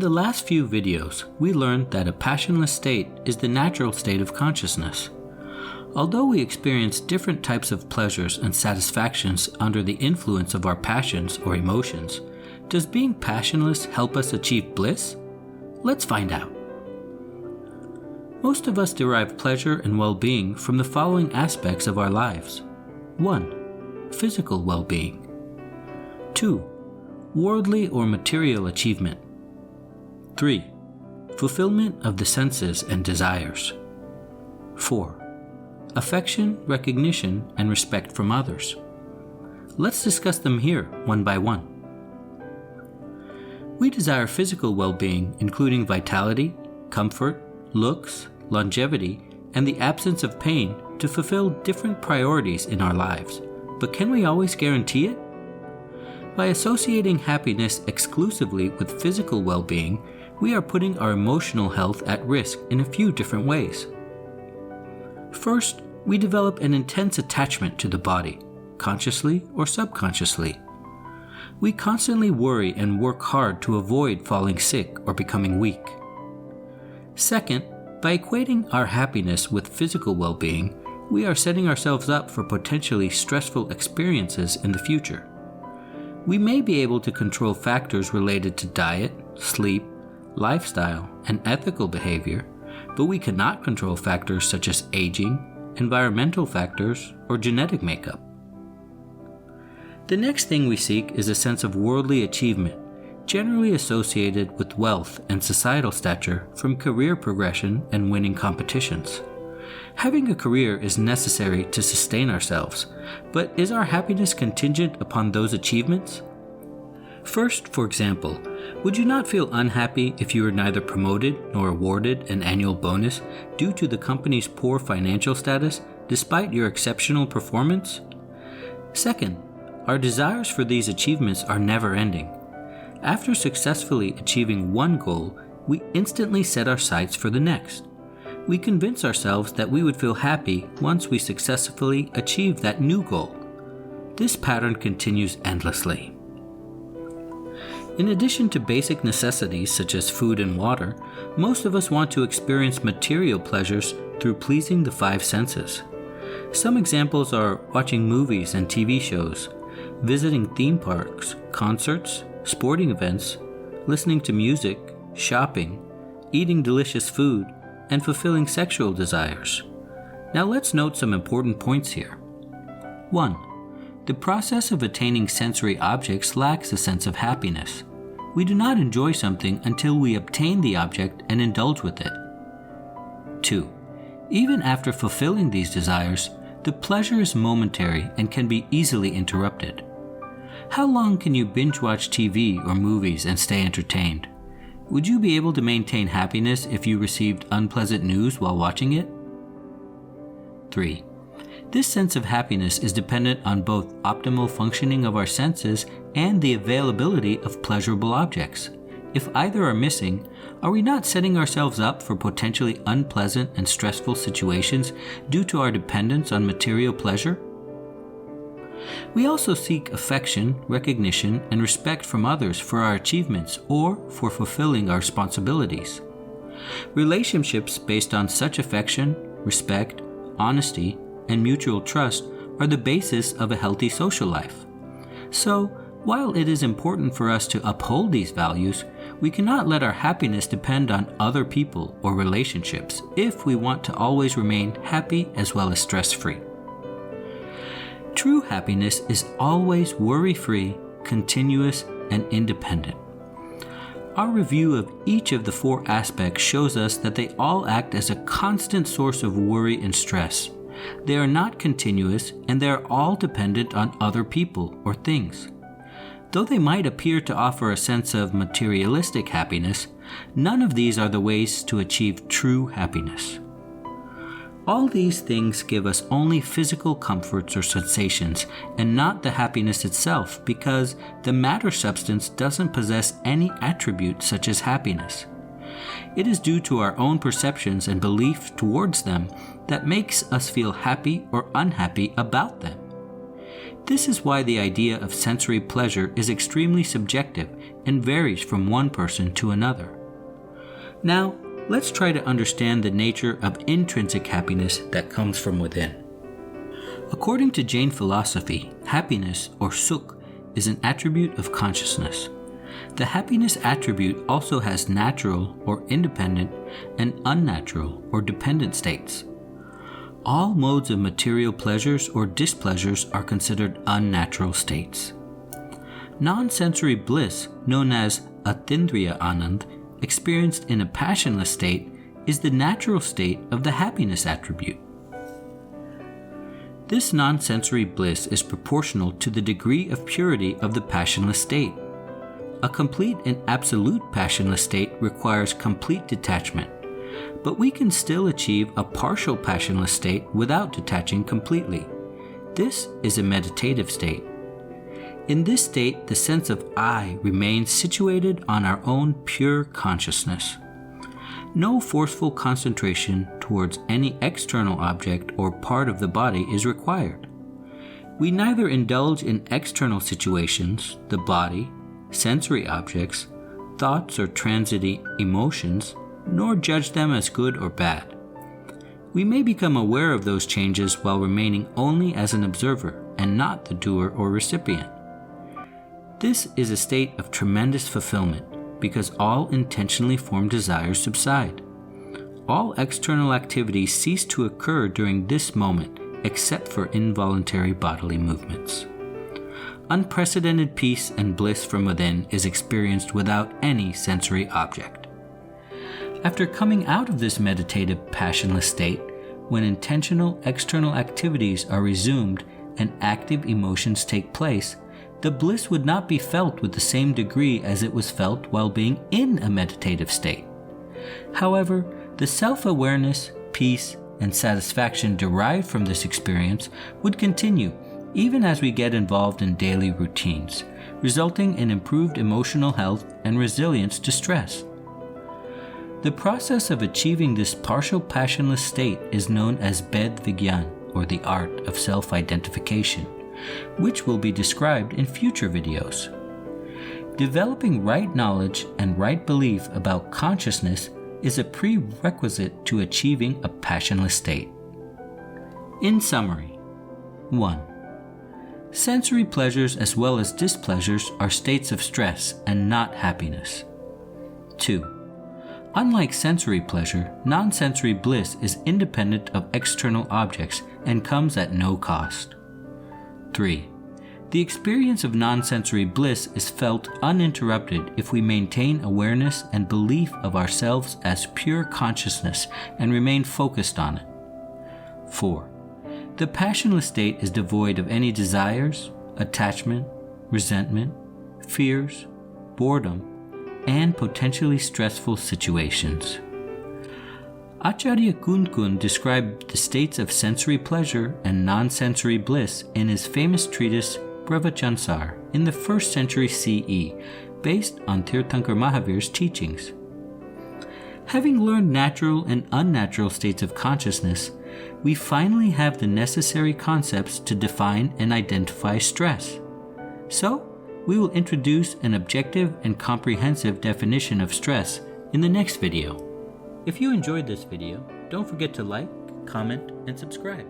the last few videos, we learned that a passionless state is the natural state of consciousness. Although we experience different types of pleasures and satisfactions under the influence of our passions or emotions, does being passionless help us achieve bliss? Let's find out. Most of us derive pleasure and well-being from the following aspects of our lives. 1. Physical well-being. 2. Worldly or material achievement. 3. Fulfillment of the senses and desires. 4. Affection, recognition, and respect from others. Let's discuss them here one by one. We desire physical well-being, including vitality, comfort, looks, longevity, and the absence of pain to fulfill different priorities in our lives. But can we always guarantee it? By associating happiness exclusively with physical well-being, we are putting our emotional health at risk in a few different ways. First, we develop an intense attachment to the body, consciously or subconsciously. We constantly worry and work hard to avoid falling sick or becoming weak. Second, by equating our happiness with physical well-being, we are setting ourselves up for potentially stressful experiences in the future. We may be able to control factors related to diet, sleep, lifestyle, and ethical behavior, but we cannot control factors such as aging, environmental factors, or genetic makeup. The next thing we seek is a sense of worldly achievement, generally associated with wealth and societal stature from career progression and winning competitions. Having a career is necessary to sustain ourselves, but is our happiness contingent upon those achievements? First, for example, would you not feel unhappy if you were neither promoted nor awarded an annual bonus due to the company's poor financial status despite your exceptional performance? Second, our desires for these achievements are never-ending. After successfully achieving one goal, we instantly set our sights for the next. We convince ourselves that we would feel happy once we successfully achieve that new goal. This pattern continues endlessly. In addition to basic necessities such as food and water, most of us want to experience material pleasures through pleasing the five senses. Some examples are watching movies and TV shows, visiting theme parks, concerts, sporting events, listening to music, shopping, eating delicious food, and fulfilling sexual desires. Now let's note some important points here. 1. The process of attaining sensory objects lacks a sense of happiness. We do not enjoy something until we obtain the object and indulge with it. 2. Even after fulfilling these desires, the pleasure is momentary and can be easily interrupted. How long can you binge-watch TV or movies and stay entertained? Would you be able to maintain happiness if you received unpleasant news while watching it? 3. This sense of happiness is dependent on both optimal functioning of our senses and the availability of pleasurable objects. If either are missing, are we not setting ourselves up for potentially unpleasant and stressful situations due to our dependence on material pleasure? We also seek affection, recognition, and respect from others for our achievements or for fulfilling our responsibilities. Relationships based on such affection, respect, honesty, and mutual trust are the basis of a healthy social life. So, while it is important for us to uphold these values, we cannot let our happiness depend on other people or relationships if we want to always remain happy as well as stress-free. True happiness is always worry-free, continuous, and independent. Our review of each of the four aspects shows us that they all act as a constant source of worry and stress. They are not continuous, and they are all dependent on other people or things. Though they might appear to offer a sense of materialistic happiness, none of these are the ways to achieve true happiness. All these things give us only physical comforts or sensations, and not the happiness itself, because the matter substance doesn't possess any attribute such as happiness. It is due to our own perceptions and belief towards them that makes us feel happy or unhappy about them. This is why the idea of sensory pleasure is extremely subjective and varies from one person to another. Now, let's try to understand the nature of intrinsic happiness that comes from within. According to Jain philosophy, happiness, or sukh, is an attribute of consciousness. The happiness attribute also has natural or independent and unnatural or dependent states. All modes of material pleasures or displeasures are considered unnatural states. Non-sensory bliss, known as atindriya anand, experienced in a passionless state, is the natural state of the happiness attribute. This non-sensory bliss is proportional to the degree of purity of the passionless state. A complete and absolute passionless state requires complete detachment, but we can still achieve a partial passionless state without detaching completely. This is a meditative state. In this state, the sense of I remains situated on our own pure consciousness. No forceful concentration towards any external object or part of the body is required. We neither indulge in external situations, the body, sensory objects, thoughts or transient emotions, nor judge them as good or bad. We may become aware of those changes while remaining only as an observer and not the doer or recipient. This is a state of tremendous fulfillment because all intentionally formed desires subside. All external activities cease to occur during this moment except for involuntary bodily movements. Unprecedented peace and bliss from within is experienced without any sensory object. After coming out of this meditative passionless state, when intentional external activities are resumed and active emotions take place, the bliss would not be felt with the same degree as it was felt while being in a meditative state. However, the self-awareness, peace, and satisfaction derived from this experience would continue even as we get involved in daily routines, resulting in improved emotional health and resilience to stress. The process of achieving this partial passionless state is known as Bed Vigyan, or the art of self-identification, which will be described in future videos. Developing right knowledge and right belief about consciousness is a prerequisite to achieving a passionless state. In summary, 1. Sensory pleasures as well as displeasures are states of stress and not happiness. 2. Unlike sensory pleasure, non-sensory bliss is independent of external objects and comes at no cost. 3. The experience of non-sensory bliss is felt uninterrupted if we maintain awareness and belief of ourselves as pure consciousness and remain focused on it. 4. The passionless state is devoid of any desires, attachment, resentment, fears, boredom, and potentially stressful situations. Acharya Kunkun described the states of sensory pleasure and non-sensory bliss in his famous treatise Brahvachansar in the 1st century CE, based on Tirthankar Mahavir's teachings. Having learned natural and unnatural states of consciousness, we finally have the necessary concepts to define and identify stress. So, we will introduce an objective and comprehensive definition of stress in the next video. If you enjoyed this video, don't forget to like, comment, and subscribe.